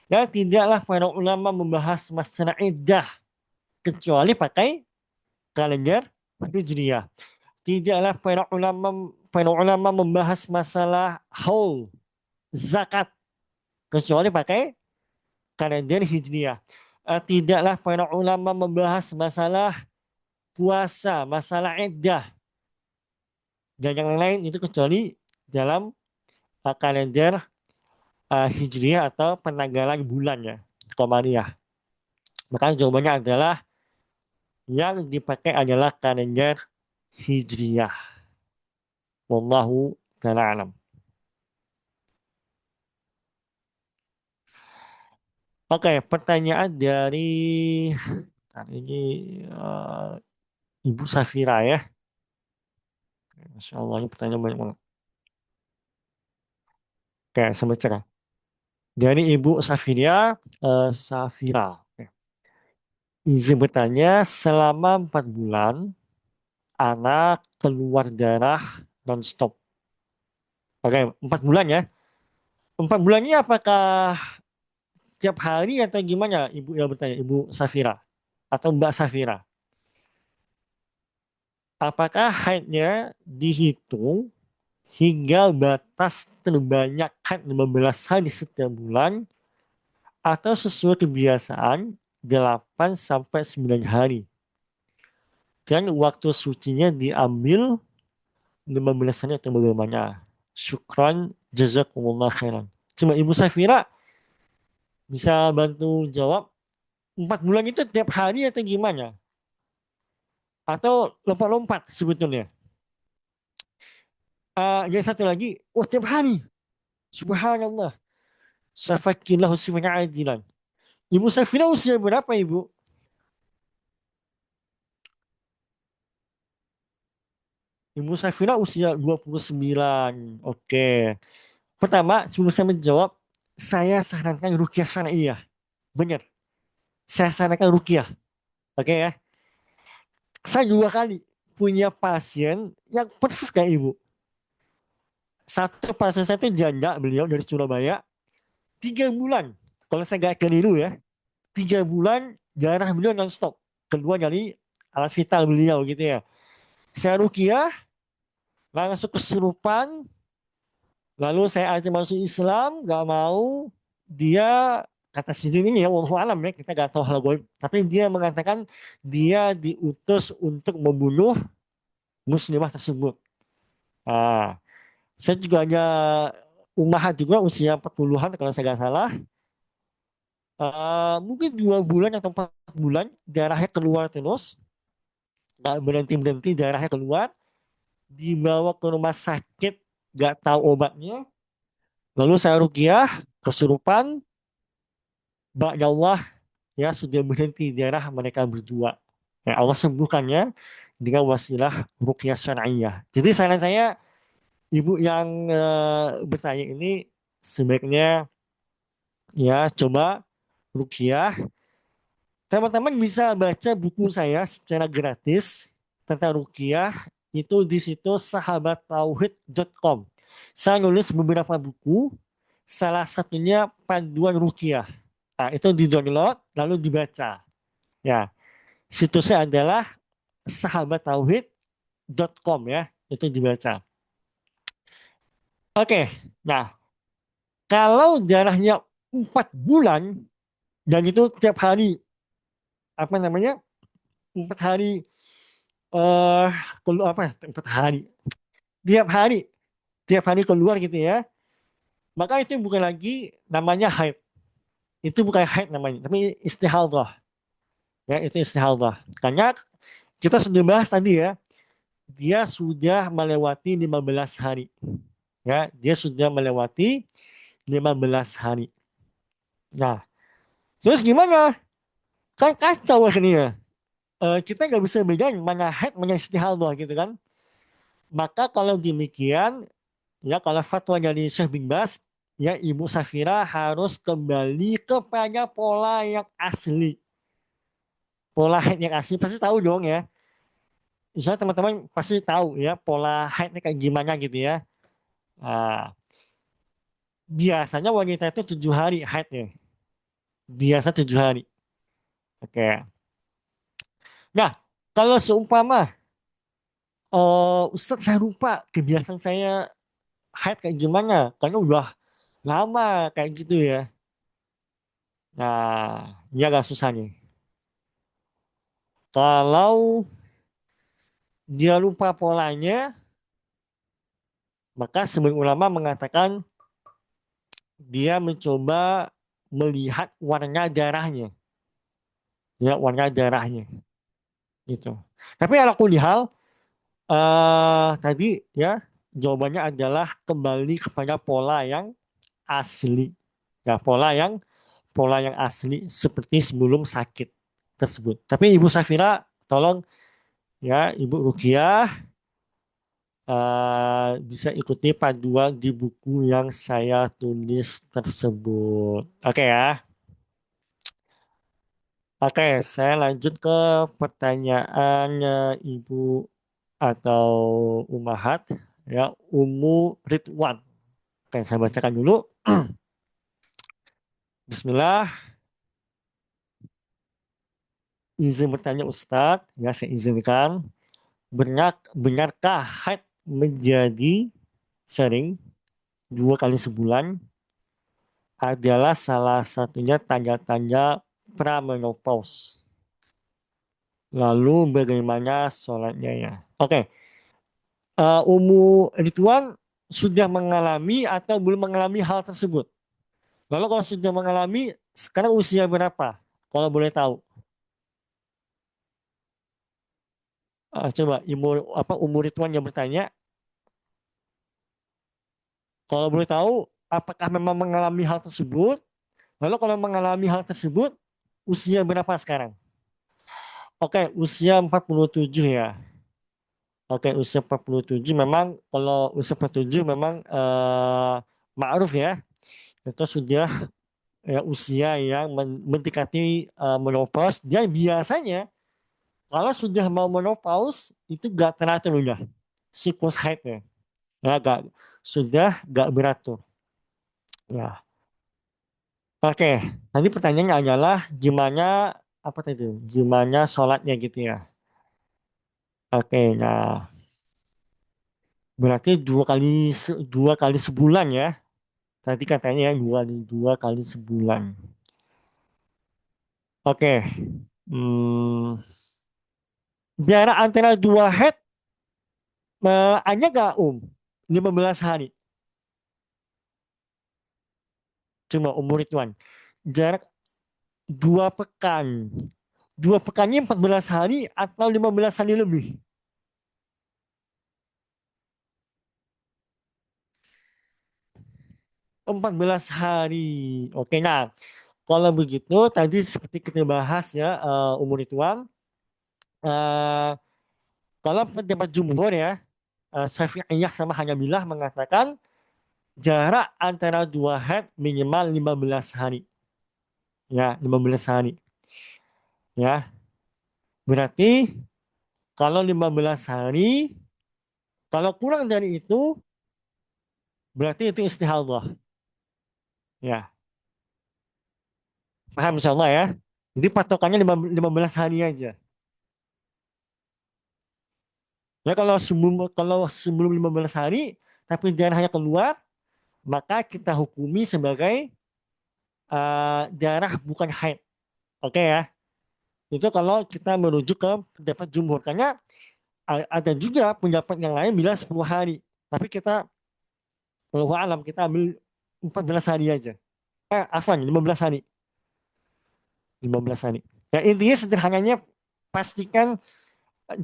ya tidaklah para ulama membahas masalah iddah kecuali pakai kalender Hijriyah. Tidaklah para ulama membahas masalah haul, zakat kecuali pakai kalender Hijriyah. Tidaklah para ulama membahas masalah puasa, masalah iddah dan yang lain itu kecuali dalam kalender Hijriah atau penanggalan bulan ya, Komariah. Maka jawabannya adalah yang dipakai adalah kalender Hijriah. Wallahu ta'ala alam. Oke, pertanyaan dari ini Ibu Safira ya. Masya Allah, ini pertanyaan banyak banget. Oke, saya baca ya. Dari Ibu Safiria, Safira. Oke. Izin bertanya, selama 4 bulan, anak keluar darah non-stop. Oke, 4 bulan ya. 4 bulan ini apakah tiap hari atau gimana? Ibu yang bertanya, Ibu Safira atau Mbak Safira. Apakah haidnya dihitung hingga batas terbanyak haid 15 hari setiap bulan atau sesuai kebiasaan 8 sampai 9 hari? Dan waktu sucinya diambil 15 hari atau bagaimana? Syukran, jazakumullah khairan. Cuma Ibu Safira bisa bantu jawab 4 bulan itu tiap hari atau gimana? Atau lompat-lompat sebetulnya? Yang satu lagi, oh tiap hari. Subhanallah. Safakillahu sifanya ajilan. Ibu Safira usia berapa Ibu? Ibu Safira usia 29. Oke. Pertama, sebelum saya menjawab, saya sarankan rukyah syar'iyyah. Benar. Saya sarankan rukyah. Oke ya. Saya 2 kali punya pasien yang persis kayak Ibu. Satu pasien saya itu janda, beliau dari Surabaya. 3 bulan. Kalau saya nggak keliru ya. 3 bulan darah beliau non-stop. Keluar dari alat vital beliau gitu ya. Saya rukyah, langsung kesurupan, lalu saya ajak masuk Islam, nggak mau. Dia kata si Jin ini ya, wallahu alam ya, kita nggak tahu hal goib. Tapi dia mengatakan dia diutus untuk membunuh muslimah tersebut. Ah, saya juga hanya umahat juga usia 40-an kalau saya nggak salah. Mungkin 2 bulan atau 4 bulan darahnya keluar terus, nggak berhenti berhenti darahnya keluar, dibawa ke rumah sakit, nggak tahu obatnya. Lalu saya ruqyah, kesurupan, ya Allah ya sudah berhenti darah mereka berdua. Ya, Allah sembuhkannya dengan wasilah ruqyah syar'iyyah. Jadi saran saya, ibu yang bertanya ini sebaiknya ya coba ruqyah. Teman-teman bisa baca buku saya secara gratis tentang ruqyah itu di situs sahabattauhid.com. Saya nulis beberapa buku, salah satunya panduan ruqyah. Nah, itu di-download lalu dibaca. Ya, situsnya adalah sahabattauhid.com ya, itu dibaca. Oke, nah kalau darahnya 4 bulan dan itu tiap hari apa namanya 4 hari eh keluar apa 4 hari tiap hari tiap hari keluar gitu ya, maka itu bukan lagi namanya haid, itu bukan haid namanya tapi istihadah ya, itu istihadah karena kita sudah bahas tadi ya, dia sudah melewati 15 hari ya, dia sudah melewati 15 hari. Nah terus gimana, kan kacau akhirnya. Kita nggak bisa bedain mana haid mana istihadah gitu kan. Maka kalau demikian, ya kalau fatwa dari Syekh bin Baz, ya Ibu Safira harus kembali kepada pola yang asli. Pola haid yang asli pasti tahu dong ya. Misalnya teman-teman pasti tahu ya pola haidnya kayak gimana gitu ya. Nah, biasanya wanita itu 7 hari haidnya. Biasa 7 hari. Oke. Nah, kalau seumpama, Ustadz saya lupa kebiasaan saya haid kayak gimana. Karena udah lama kayak gitu ya. Nah, ini agak susah nih. Kalau dia lupa polanya, maka sebagian ulama mengatakan dia mencoba melihat warna darahnya, ya warna darahnya, gitu. Tapi ala kulli hal, tadi ya jawabannya adalah kembali kepada pola yang asli, ya pola yang asli seperti sebelum sakit tersebut. Tapi Ibu Safira, tolong ya Ibu Rukiah bisa ikuti panduan di buku yang saya tulis tersebut. Oke ya. Oke, saya lanjut ke pertanyaannya Ibu atau Umahat, ya, Umu Ridwan. Oke, saya bacakan dulu. Bismillah, izin bertanya Ustadz, ya saya izinkan. Benarkah haid menjadi sering 2 kali sebulan adalah salah satunya tanda-tanda pramenopause? Lalu bagaimana sholatnya ya? Oke, Umu Ridwan sudah mengalami atau belum mengalami hal tersebut? Lalu kalau sudah mengalami, sekarang usia berapa? Kalau boleh tahu. Coba umur Ridwan yang bertanya. Kalau boleh tahu, apakah memang mengalami hal tersebut? Lalu kalau mengalami hal tersebut, usia berapa sekarang? Oke, usia 47 ya. Oke, usia 47 memang kalau usia 47 memang ma'ruf ya. Itu sudah ya, usia yang mendekati menopause. Dan biasanya kalau sudah mau menopause itu gak teratur ya siklus haidnya. Ya, sudah gak beratur. Ya. Oke, nanti pertanyaannya adalah gimana apa tadi? Gimana sholatnya gitu ya? Oke, nah berarti 2 kali sebulan ya? Tadi katanya ya dua kali sebulan. Oke, hmm, jarak antara dua head hanya gak 15 hari. Cuma umur Ridwan. Jarak 2 pekan. 2 pekannya 14 hari atau 15 hari lebih? 14 hari. Oke, nah kalau begitu tadi seperti kita bahas ya umur Ridwan. eh, Kalau pendapat jumhur ya, Syafi'iyah sama Hanabilah mengatakan jarak antara dua head minimal 15 hari. Ya, 15 hari. Ya, berarti kalau 15 hari, kalau kurang dari itu, berarti itu istihadah. Ya, paham insya Allah ya. Jadi patokannya 15 hari aja. Ya, kalau sebelum 15 hari, tapi darahnya keluar, maka kita hukumi sebagai darah bukan haid. Oke ya. Itu kalau kita merujuk ke pendapat jumhur. Karena ada juga pendapat yang lain bilang 10 hari. Tapi kita, kalau alam, kita ambil 14 hari aja. Afwan, 15 hari. 15 hari. Ya, intinya sederhananya pastikan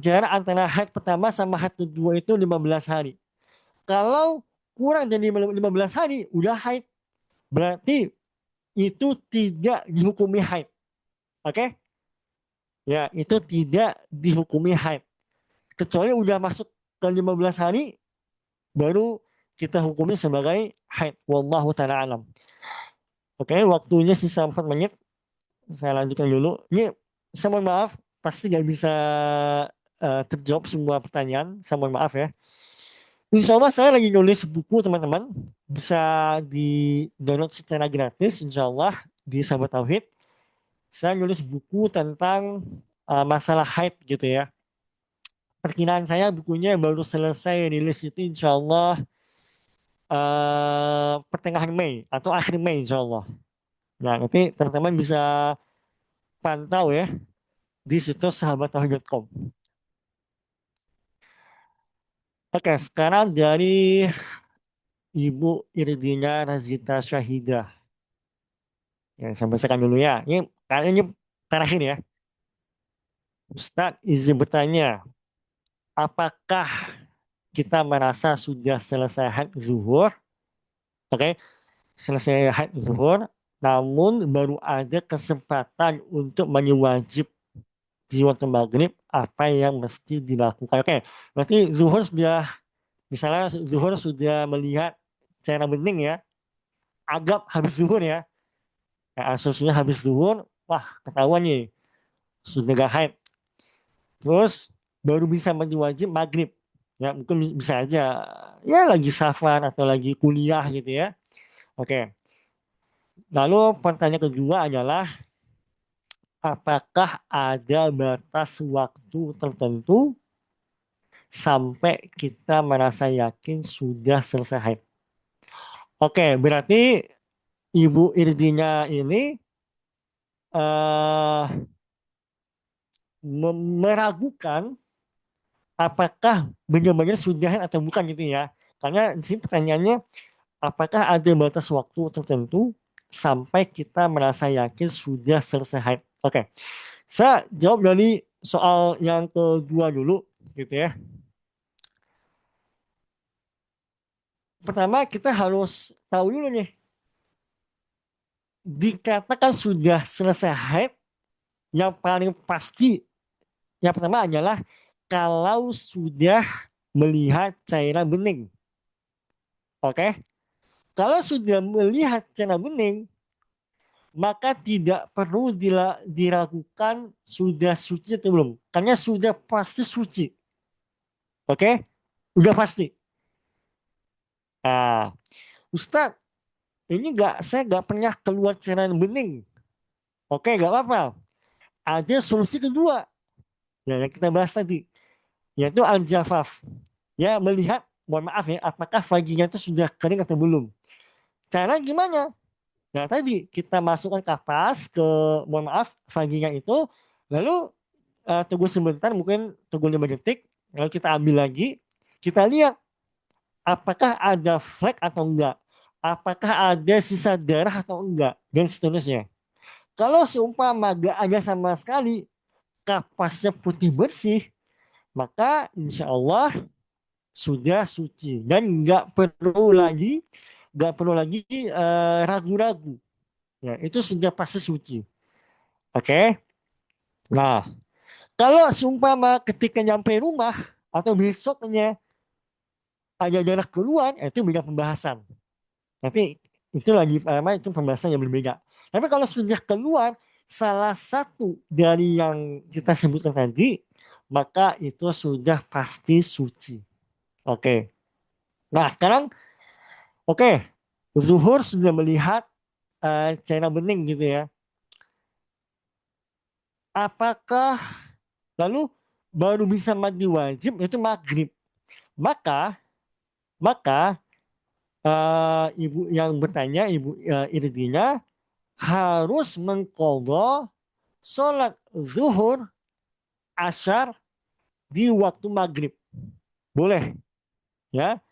jarak antara haid pertama sama haid kedua itu 15 hari. Kalau kurang dari 15 hari, udah haid. Berarti itu tidak dihukumi haid. Oke? Ya, itu tidak dihukumi haid. Kecuali udah masuk ke 15 hari, baru kita hukumi sebagai haid. Wallahu ta'ala alam. Oke, waktunya sisa 4 menit. Saya lanjutkan dulu. Ini, saya mohon maaf, pasti nggak bisa terjawab semua pertanyaan. Saya mohon maaf ya. Insya Allah saya lagi nulis buku teman-teman. Bisa di-download secara gratis, insya Allah, di Sahabat Tauhid. Saya nulis buku tentang masalah haid gitu ya. Perkiraan saya bukunya baru selesai rilis itu insya Allah pertengahan Mei atau akhir Mei insya Allah. Nah, nanti teman-teman bisa pantau ya di situs sahabattauhid.com. Oke, sekarang dari Ibu Irdina Razita Syahidah. Ya, saya bacakan dulu ya. Ini terakhir ya. Ustadz izin bertanya, apakah kita merasa sudah selesai haid zuhur? Oke, selesai haid zuhur, namun baru ada kesempatan untuk mandi wajib di waktu maghrib, apa yang mesti dilakukan? Oke, berarti zuhur sudah Misalnya zuhur sudah melihat cairan bening ya, agak habis zuhur ya. Nah, asumsinya habis zuhur, wah ketahuan nih, sudah gak haid. Terus baru bisa mandi wajib maghrib. Ya mungkin bisa aja ya lagi safar atau lagi kuliah gitu ya. Oke. Lalu pertanyaan kedua adalah apakah ada batas waktu tertentu sampai kita merasa yakin sudah selesai haid? Oke, berarti Ibu Irdinya ini eh, meragukan apakah benar-benar sudah haid atau bukan gitu ya. Karena di sini pertanyaannya apakah ada batas waktu tertentu sampai kita merasa yakin sudah selesai haid? Oke, saya jawab dari soal yang kedua dulu gitu ya. Pertama kita harus tahu dulu nih, dikatakan sudah selesai haid, yang paling pasti yang pertama adalah kalau sudah melihat cairan bening. Oke, kalau sudah melihat cairan bening, maka tidak perlu diragukan sudah suci atau belum. Karena sudah pasti suci. Oke, udah pasti. Nah, Ustaz, ini saya nggak pernah keluar cairan bening. Oke, nggak apa-apa. Ada solusi kedua yang kita bahas tadi, yaitu al-jafaf. Ya, melihat, mohon maaf ya, apakah vaginnya itu sudah kering atau belum. Cara gimana? Nah, tadi kita masukkan kapas ke, mohon maaf, vagina itu, lalu tunggu sebentar, mungkin tunggu 5 detik, lalu kita ambil lagi, kita lihat apakah ada flek atau enggak, apakah ada sisa darah atau enggak, dan seterusnya. Kalau seumpama enggak ada sama sekali, kapasnya putih bersih, maka insya Allah sudah suci dan nggak perlu lagi ragu-ragu. Ya, itu sudah pasti suci. Oke. Nah, kalau seumpama ketika nyampe rumah atau besoknya ada darah keluar, itu beda pembahasan. Tapi itu lagi itu pembahasan yang berbeda. Tapi kalau sudah keluar salah satu dari yang kita sebutkan tadi, maka itu sudah pasti suci. Oke. Nah, sekarang oke, zuhur sudah melihat cairan bening gitu ya. Apakah lalu baru bisa mandi wajib itu maghrib? Maka maka ibu yang bertanya, ibu Irdina harus mengqadha sholat zuhur asyar di waktu maghrib. Boleh ya.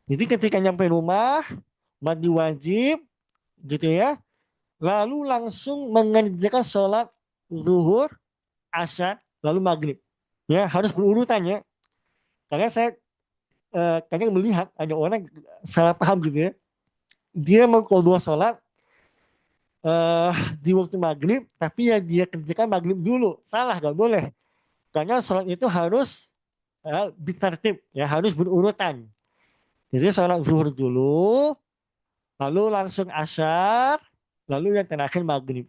Jadi ketika nyampe rumah mandi wajib gitu ya. Lalu langsung mengerjakan sholat zuhur asyar lalu maghrib. Ya harus berurutan ya. Karena saya kadang melihat ada orang salah paham gitu ya. Dia mengqadha sholat eh, di waktu maghrib, tapi ya dia kerjakan maghrib dulu. Salah, nggak boleh. Karena sholat itu harus bitartib, ya harus berurutan. Jadi sholat zuhur dulu, lalu langsung asyar, lalu yang terakhir maghrib.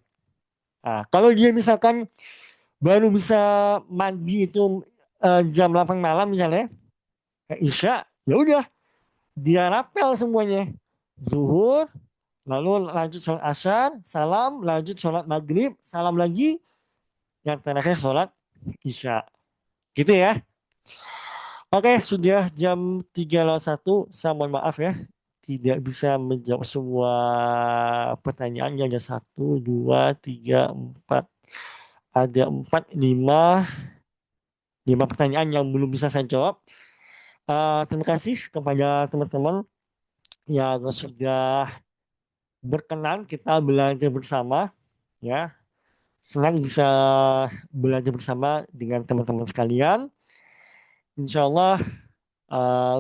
Nah, kalau dia misalkan baru bisa mandi itu jam 8 malam misalnya, isya, ya udah dia rapel semuanya. Zuhur, lalu lanjut sholat asyar, salam, lanjut sholat maghrib, salam lagi, yang terakhir sholat isya. Gitu ya. Oke, sudah jam 3:01. Saya mohon maaf ya. Tidak bisa menjawab semua pertanyaan. Ada satu, dua, tiga, empat. Ada empat, lima pertanyaan yang belum bisa saya jawab. Terima kasih kepada teman-teman yang sudah berkenan kita belajar bersama. Ya, senang bisa belajar bersama dengan teman-teman sekalian. Insya Allah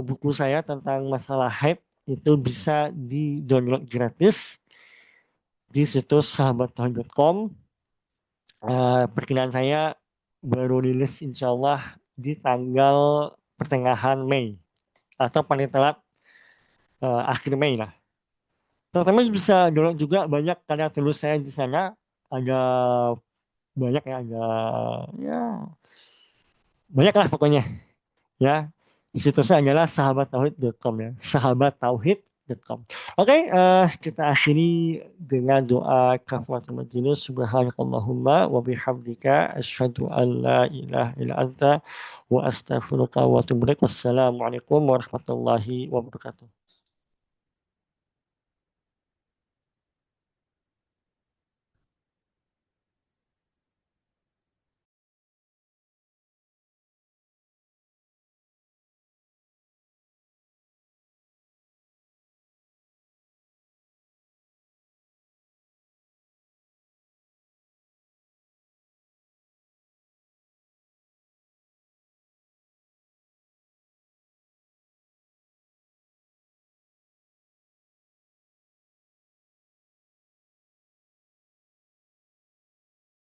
buku saya tentang masalah haid itu bisa di-download gratis di situs sahabattuhan.com. Perkiraan saya baru rilis insya Allah di tanggal pertengahan Mei. atau paling telat akhir Mei lah. Teman-teman bisa download juga banyak karya tulis saya di sana. Ada banyak ya, ada ya banyak lah pokoknya ya. Situsnya adalah sahabattauhid.com ya, sahabattauhid.com. Oke, kita akhiri dengan doa kafaratul majlis. Subhanakallahumma wa bihamdika asyhadu an la ilaha illa anta wa astaghfiruka wa atubu ilaik. Wassalamualaikum warahmatullahi wabarakatuh.